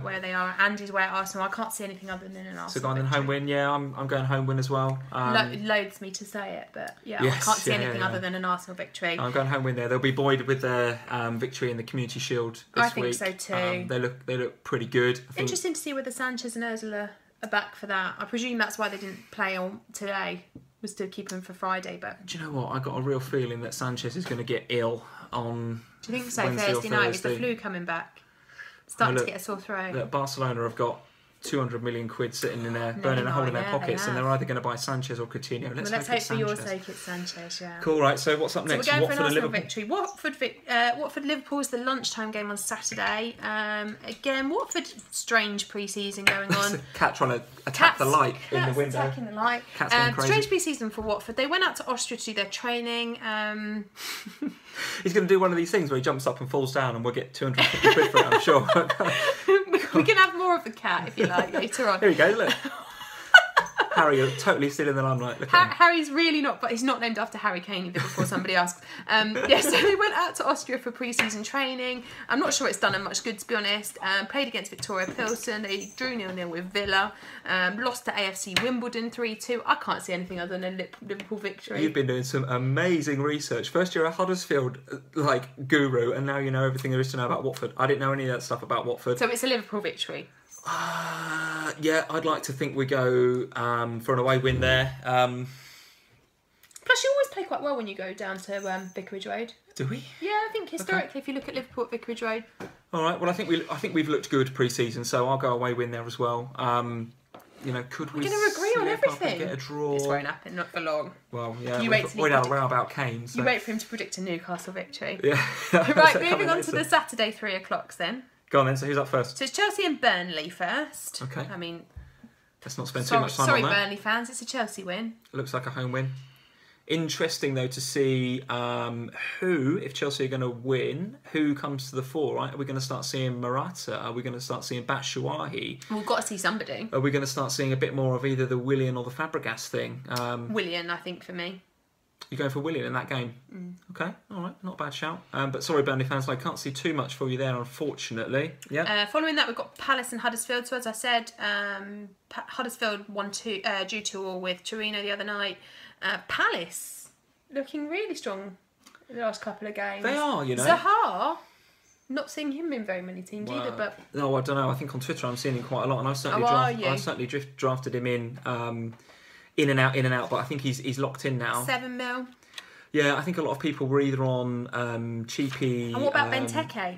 where they are. And his way at Arsenal. I can't see anything other than an Arsenal. So going then home win, yeah. I'm going home win as well. It loads me to say it, but yes, I can't see anything other than an Arsenal victory. I'm going home win there. They'll be buoyed with their victory in the Community Shield this week. I think so too. They look pretty good. Interesting to see whether Sanchez and Ozil are back for that. I presume that's why they didn't play on today, was to keep them for Friday. But do you know what? I got a real feeling that Sanchez is going to get ill on. Do you think so? Thursday night, is the flu coming back? Starting to get a sore throat. Barcelona have got 200 million quid sitting in there, burning a hole in their pockets, and they're either going to buy Sanchez or Coutinho. Let's hope for your sake it's Sanchez, yeah. Cool, right, so what's up next? So we're going for an Arsenal victory. Watford-Liverpool is the lunchtime game on Saturday. Again, Watford, strange pre-season going on. Cat trying to attack the light in the window. Attacking the light. Cat's going crazy. Strange pre-season for Watford. They went out to Austria to do their training. He's going to do one of these things where he jumps up and falls down and we'll get 250 quid for it, I'm sure. We can have more of the cat if you like later on. Here we go, look. Harry, you're totally still in the limelight. Harry's really not, but he's not named after Harry Kane either, before somebody asks. So they went out to Austria for pre-season training. I'm not sure it's done them much good, to be honest. Played against Victoria Pilsen. They drew 0-0 with Villa. Lost to AFC Wimbledon 3-2. I can't see anything other than a Liverpool victory. You've been doing some amazing research. First you're a Huddersfield guru, and now you know everything there is to know about Watford. I didn't know any of that stuff about Watford. So it's a Liverpool victory. Yeah, I'd like to think we go for an away win there. Plus, you always play quite well when you go down to Vicarage Road. Do we? Yeah, I think historically, if you look at Liverpool at Vicarage Road. All right. Well, I think we've looked good pre-season, so I'll go away win there as well. Could we? We're going to agree on everything. Get a draw. This won't happen, not for long. Well, yeah. We had a row about Kane. So. You wait for him to predict a Newcastle victory. Yeah. Right, moving on to the Saturday 3 o'clocks then. Go on then, so who's up first? So it's Chelsea and Burnley first. Okay. I mean... Let's not spend too much time on that. Sorry, Burnley fans, it's a Chelsea win. It looks like a home win. Interesting, though, to see who, if Chelsea are going to win, who comes to the fore, right? Are we going to start seeing Morata? Are we going to start seeing Batshuayi? We've got to see somebody. Are we going to start seeing a bit more of either the Willian or the Fabregas thing? Willian, I think, for me. You're going for Willian in that game? Okay, all right, not a bad shout. But sorry, Burnley fans, I can't see too much for you there, unfortunately. Yeah. Following that, we've got Palace and Huddersfield. So as I said, Huddersfield drew 2-2 with Torino the other night. Palace looking really strong in the last couple of games. They are, you know. Zaha, not seeing him in very many teams either. But no, I don't know. I think on Twitter I'm seeing him quite a lot, and I certainly drafted him in and out. But I think he's locked in now. 7 mil. Yeah, I think a lot of people were either on cheapy. And what about Benteke?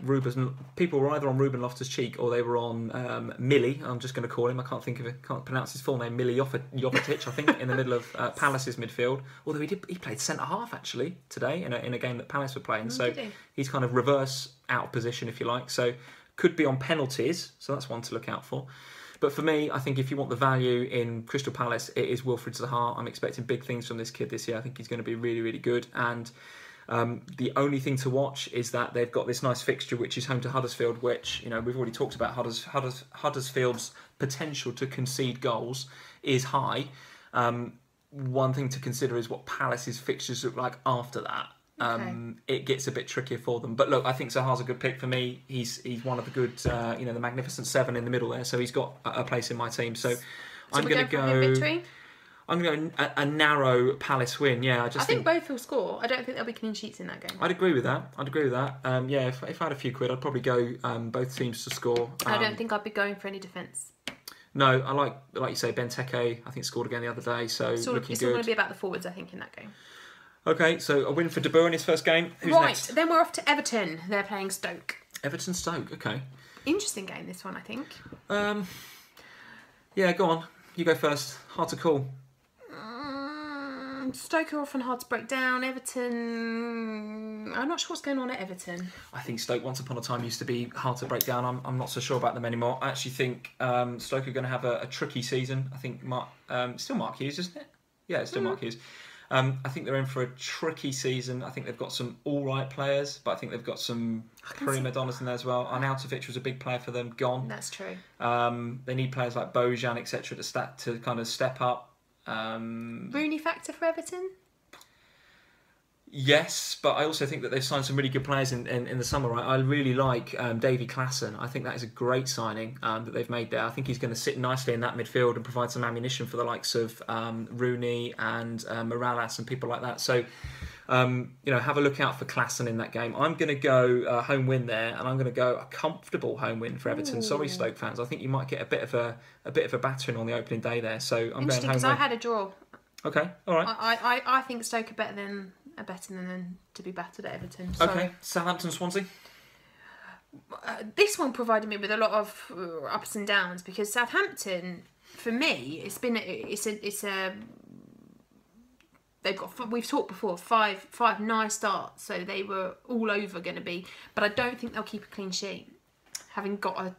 People were either on Ruben Loftus-Cheek or they were on Millie. I'm just going to call him. I can't pronounce his full name. Millie Jovetic, I think, in the middle of Palace's midfield. Although he played centre half actually today in a game that Palace were playing. So he's kind of reverse out of position, if you like. So could be on penalties. So that's one to look out for. But for me, I think if you want the value in Crystal Palace, it is Wilfried Zaha. I'm expecting big things from this kid this year. I think he's going to be really, really good. And the only thing to watch is that they've got this nice fixture, which is home to Huddersfield, which, you know, we've already talked about Huddersfield's potential to concede goals is high. One thing to consider is what Palace's fixtures look like after that. It gets a bit trickier for them. But look, I think Zaha's a good pick for me. He's one of the good, the magnificent 7 in the middle there. So he's got a place in my team. So I'm going to go... victory? I'm going to go a narrow Palace win. Yeah, I think both will score. I don't think there'll be clean sheets in that game. I'd agree with that. If I had a few quid, I'd probably go both teams to score. I don't think I'd be going for any defence. No, I like you say, Benteke, I think scored again the other day. So looking good. It's all going to be about the forwards, I think, in that game. Okay, so a win for De Boer in his first game. Who's next? Then we're off to Everton. They're playing Stoke. Everton-Stoke, okay. Interesting game, this one, I think. Yeah, go on. You go first. Hard to call. Stoke are often hard to break down. Everton... I'm not sure what's going on at Everton. I think Stoke once upon a time used to be hard to break down. I'm not so sure about them anymore. I actually think Stoke are going to have a tricky season. I think still Mark Hughes, isn't it? Yeah, it's still Mark Hughes. I think they're in for a tricky season. I think they've got some all-right players, but I think they've got some prima donnas in there as well. Arnautovic was a big player for them, gone. That's true. They need players like Bojan, etc., to kind of step up. Rooney factor for Everton? Yes, but I also think that they've signed some really good players in the summer. Right? I really like Davy Klaassen. I think that is a great signing that they've made there. I think he's going to sit nicely in that midfield and provide some ammunition for the likes of Rooney and Morales and people like that. So, have a look out for Klaassen in that game. I'm going to go home win there, and I'm going to go a comfortable home win for Everton. Ooh. Sorry, Stoke fans. I think you might get a bit of a battering on the opening day there. So I'm going home win. Because I had a draw. Okay, all right. I think Stoke are better than to be battered at Everton. Sorry. Okay, Southampton, Swansea. this one provided me with a lot of ups and downs, because Southampton, for me, they've got, we've talked before, five nice starts, so they were all over going to be, but I don't think they'll keep a clean sheet. Having got a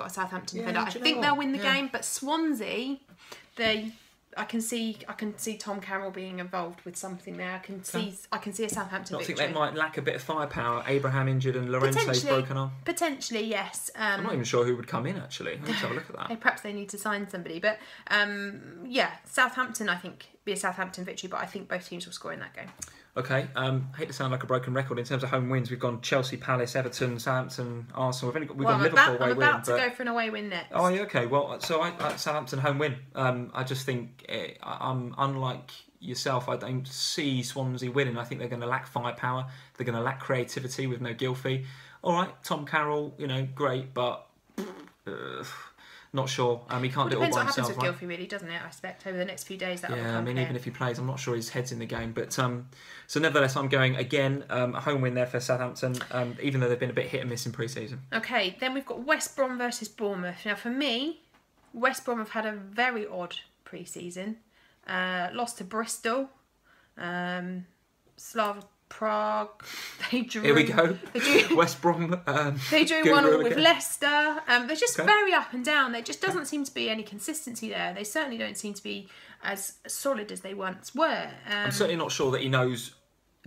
Southampton defender, I think they'll win the game. But Swansea, I can see Tom Carroll being involved with something there. I can see a Southampton victory. I think they might lack a bit of firepower. Abraham injured and Llorente's broken arm. Potentially, yes. I'm not even sure who would come in, actually. Let's have a look at that. Perhaps they need to sign somebody. But Southampton, I think, be a Southampton victory, but I think both teams will score in that game. Okay, hate to sound like a broken record in terms of home wins. We've gone Chelsea, Palace, Everton, Southampton, Arsenal. We've gone Liverpool away win. I'm about to go for an away win next. Oh, yeah, okay. Well, so I Southampton home win. I just think I'm unlike yourself. I don't see Swansea winning. I think they're going to lack firepower. They're going to lack creativity with no Gylfi. All right, Tom Carroll, great, but. Not sure. He can't do it all by himself. Depends what happens with Gylfi, really, doesn't it? I expect over the next few days that will come. Even if he plays, I'm not sure his head's in the game. But so nevertheless, I'm going again a home win there for Southampton, even though they've been a bit hit and miss in pre-season. Okay, then we've got West Brom versus Bournemouth. Now, for me, West Brom have had a very odd pre-season. Lost to Bristol, Slavia Prague. They drew. Here we go. West Brom. They drew 1-1 with Leicester. They're just very up and down. There just doesn't seem to be any consistency there. They certainly don't seem to be as solid as they once were. I'm certainly not sure that he knows.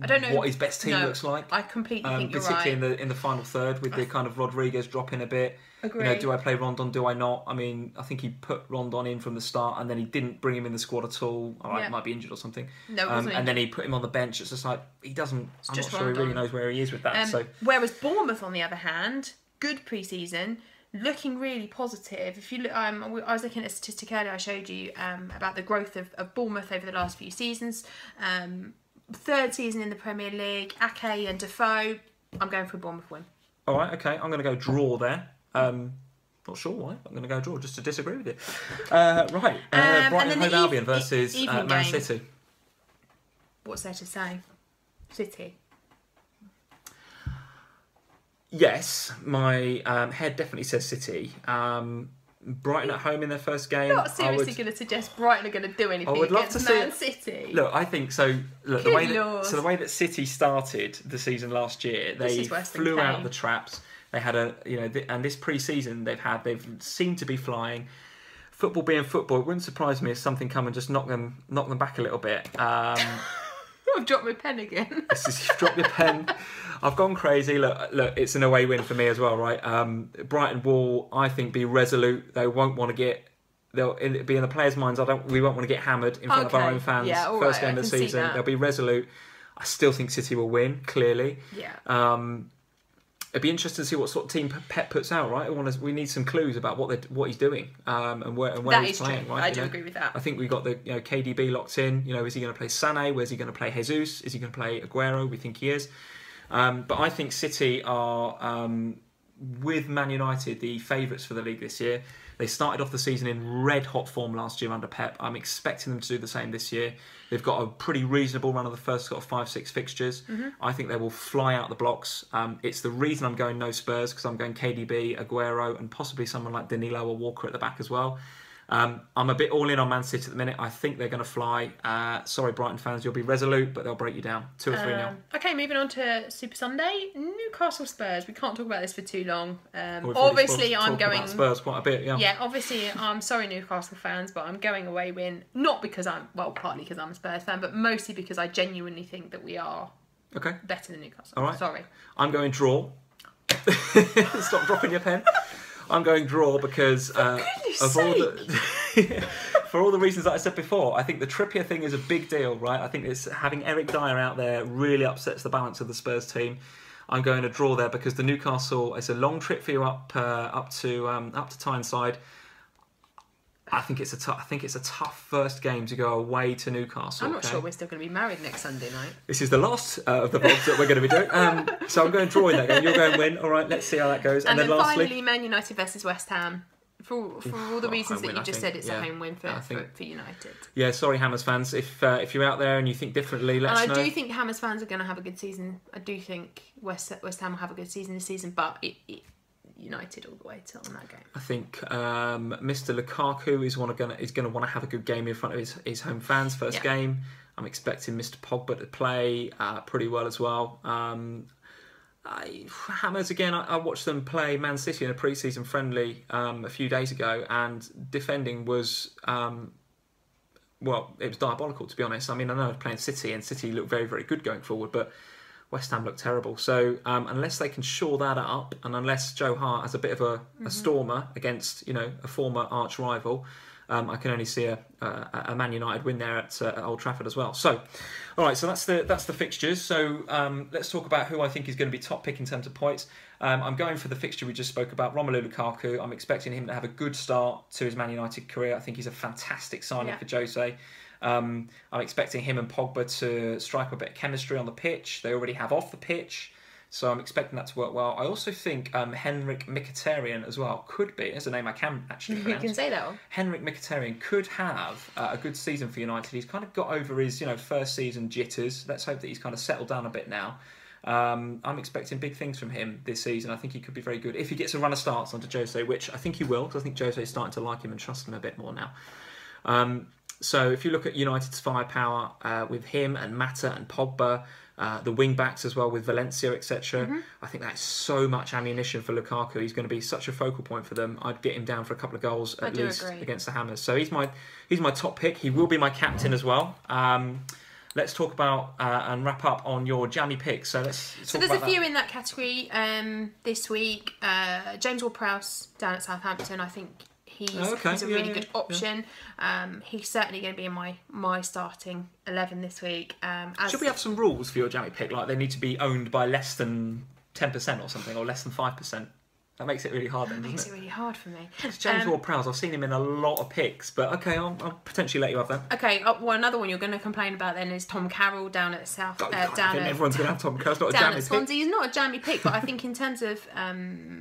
I don't know what his best team looks like. I completely think you're right. Particularly in the final third with the kind of Rodriguez dropping a bit. Agree. Do I play Rondon? Do I not? I mean, I think he put Rondon in from the start and then he didn't bring him in the squad at all. All right, might be injured or something. No, and then he put him on the bench. It's just like he doesn't. I'm not sure he really knows where he is with that. Whereas Bournemouth, on the other hand, good pre-season, looking really positive. If you look, I was looking at a statistic earlier. I showed you about the growth of Bournemouth over the last few seasons. Third season in the Premier League. Ake and Defoe. I'm going for a Bournemouth win. All right, okay. I'm going to go draw there. Not sure why. I'm going to go draw just to disagree with it. Right. Brighton and Hove Albion versus Man City. What's there to say? City. Yes, my head definitely says City. Brighton at home in their first game. You're not seriously going to suggest Brighton are going to do anything against Man City. Look, I think so. Look, the way that City started the season last year, they flew out the traps. They had and this pre-season they've seemed to be flying. Football being football, it wouldn't surprise me if something come and just knock them back a little bit. I've dropped my pen again. You've dropped your pen. I've gone crazy. Look, it's an away win for me as well, right? Brighton will, I think, be resolute. They won't want to get. They'll be in the players' minds. We won't want to get hammered in front of our own fans. Yeah, first game of the season. They'll be resolute. I still think City will win. Clearly. Yeah. It'd be interesting to see what sort of team Pep puts out, right? We need some clues about what he's doing and where he's playing, right? I do agree with that. I think we've got the KDB locked in. Is he going to play Sané? Where's he going to play Jesus? Is he going to play Aguero? We think he is. But I think City are, with Man United, the favourites for the league this year. They started off the season in red-hot form last year under Pep. I'm expecting them to do the same this year. They've got a pretty reasonable run of the first sort of 5-6 fixtures. Mm-hmm. I think they will fly out the blocks. It's the reason I'm going no Spurs, because I'm going KDB, Aguero, and possibly someone like Danilo or Walker at the back as well. I'm a bit all in on Man City at the minute. I think they're going to fly. Sorry, Brighton fans, you'll be resolute, but they'll break you down 2 or 3-0. Okay, moving on to Super Sunday. Newcastle Spurs. We can't talk about this for too long. Obviously, I'm going about Spurs quite a bit. Yeah, obviously, I'm sorry, Newcastle fans, but I'm going away win. Not because partly because I'm a Spurs fan, but mostly because I genuinely think that we are better than Newcastle. All right. Sorry. I'm going draw. Stop dropping your pen. I'm going draw because for all the reasons that I said before. I think the Trippier thing is a big deal, right? I think it's having Eric Dyer out there really upsets the balance of the Spurs team. I'm going to draw there because the Newcastle, it's a long trip for you up to Tyneside. I think it's a tough first game to go away to Newcastle. I'm not sure we're still going to be married next Sunday night. This is the last of the vlogs that we're going to be doing. So I'm going draw in that game. You're going win. All right, let's see how that goes. And then lastly, finally, Man United versus West Ham. For all the reasons that you just said, it's a home win for United. Yeah, sorry, Hammers fans. If you're out there and you think differently, let us know. I do think Hammers fans are going to have a good season. I do think West Ham will have a good season this season, but United all the way till on that game. I think Mr. Lukaku is going to want to have a good game in front of his home fans first game. I'm expecting Mr. Pogba to play pretty well as well. Hammers again. I watched them play Man City in a pre-season friendly a few days ago, and defending was it was diabolical, to be honest. I mean, I know I was playing City, and City looked very, very good going forward, but West Ham looked terrible. So unless they can shore that up, and unless Joe Hart has a bit of a stormer against a former arch rival, I can only see a Man United win there at Old Trafford as well. So, all right, so that's the fixtures. So let's talk about who I think is going to be top pick in terms of points. I'm going for the fixture we just spoke about, Romelu Lukaku. I'm expecting him to have a good start to his Man United career. I think he's a fantastic signing for Jose. I'm expecting him and Pogba to strike a bit of chemistry on the pitch. They already have off the pitch. So I'm expecting that to work well. I also think Henrik Mkhitaryan as well could be, as a name I can actually pronounce. You can say that one. Henrik Mkhitaryan could have a good season for United. He's kind of got over his first season jitters. Let's hope that he's kind of settled down a bit now. I'm expecting big things from him this season. I think he could be very good if he gets a run of starts under Jose, which I think he will, because I think Jose is starting to like him and trust him a bit more now. So if you look at United's firepower with him and Mata and Pogba, the wing backs as well with Valencia, etc. I think that's so much ammunition for Lukaku. He's going to be such a focal point for them. I'd get him down for a couple of goals at least against the Hammers. So he's my top pick. He will be my captain as well. Let's talk about and wrap up on your jammy picks. So there's a few in that category this week. James Ward-Prowse down at Southampton. I think he's a really good option. Yeah. He's certainly going to be in my starting 11 this week. Should we have some rules for your jammy pick? Like they need to be owned by less than 10% or something, or less than 5%? That makes it really hard then, doesn't it? Makes it really hard for me. James Ward-Prowse, I've seen him in a lot of picks, but okay, I'll potentially let you have that. Okay, well, another one you're going to complain about then is Tom Carroll down at South. Everyone's going to have Tom Carroll. It's not a jammy pick. He's not a jammy pick, but I think in terms of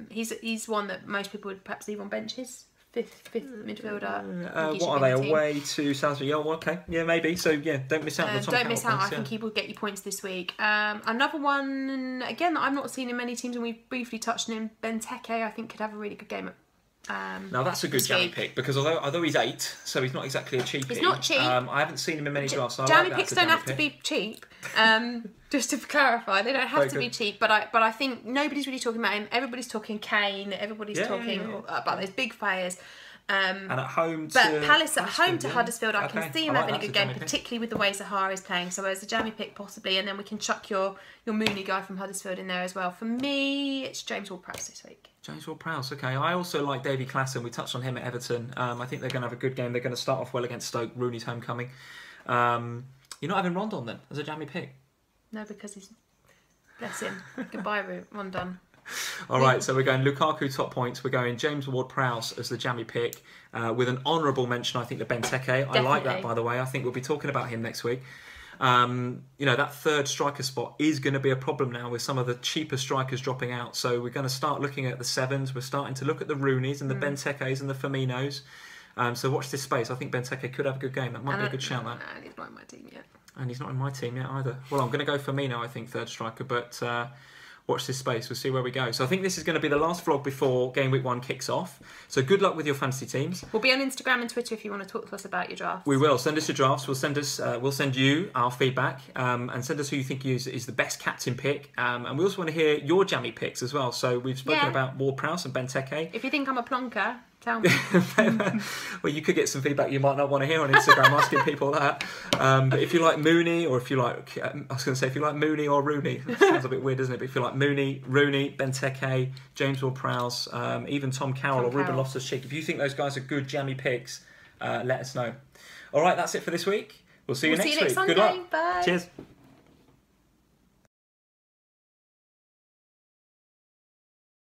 he's one that most people would perhaps leave on benches. Fifth midfielder. What are they, away to Salisbury? Oh, okay, yeah, maybe. So yeah, don't miss out on the Tom Carroll points. I think he will get you points this week. Another one again that I've not seen in many teams, and we've briefly touched on him. Benteke, I think could have a really good game. Now that's a good jammy pick, because although he's 8, so he's not exactly a cheapie. He's not cheap. I haven't seen him in many drafts. So jammy picks don't have to be cheap. Just to clarify, they don't have to be cheap. But I think nobody's really talking about him. Everybody's talking Kane. Everybody's talking about those big players. And at home to Palace at home to Huddersfield, I can see him having a good game, particularly with the way Zaha is playing. So as a jammy pick possibly, and then we can chuck your Mooney guy from Huddersfield in there as well. For me, it's James Ward-Prowse this week. James Ward-Prowse, okay. I also like Davy Klaassen. We touched on him at Everton. I think they're going to have a good game. They're going to start off well against Stoke. Rooney's homecoming. You're not having Rondon then as a jammy pick? No, because he's... Bless him. Goodbye, Rondon. All right, so we're going Lukaku top points. We're going James Ward-Prowse as the jammy pick with an honourable mention, I think, to Benteke. Definitely. I like that, by the way. I think we'll be talking about him next week. That third striker spot is going to be a problem now with some of the cheaper strikers dropping out. So we're going to start looking at the 7s. We're starting to look at the Rooneys and the Bentekes and the Firminos. So watch this space. I think Benteke could have a good game. That might be a good shout, that. And he's not in my team yet. And he's not in my team yet either. Well, I'm going to go Firmino, I think, third striker, but... watch this space. We'll see where we go. So I think this is going to be the last vlog before Game Week 1 kicks off. So good luck with your fantasy teams. We'll be on Instagram and Twitter if you want to talk to us about your drafts. We will. Send us your drafts. We'll send you our feedback and send us who you think is the best captain pick. And we also want to hear your jammy picks as well. So we've spoken about Ward-Prowse and Benteke. If you think I'm a plonker, tell me. Well, you could get some feedback you might not want to hear on Instagram asking people that. But if you like Mooney, or if you like, if you like Mooney or Rooney, that sounds a bit weird, doesn't it? But if you like Mooney, Rooney, Benteke, James Ward-Prowse, even Tom Carroll or Ruben Loftus-Cheek, if you think those guys are good jammy picks, let us know. All right, that's it for this week. We'll see you next week. Sunday. Good luck. Bye. Cheers.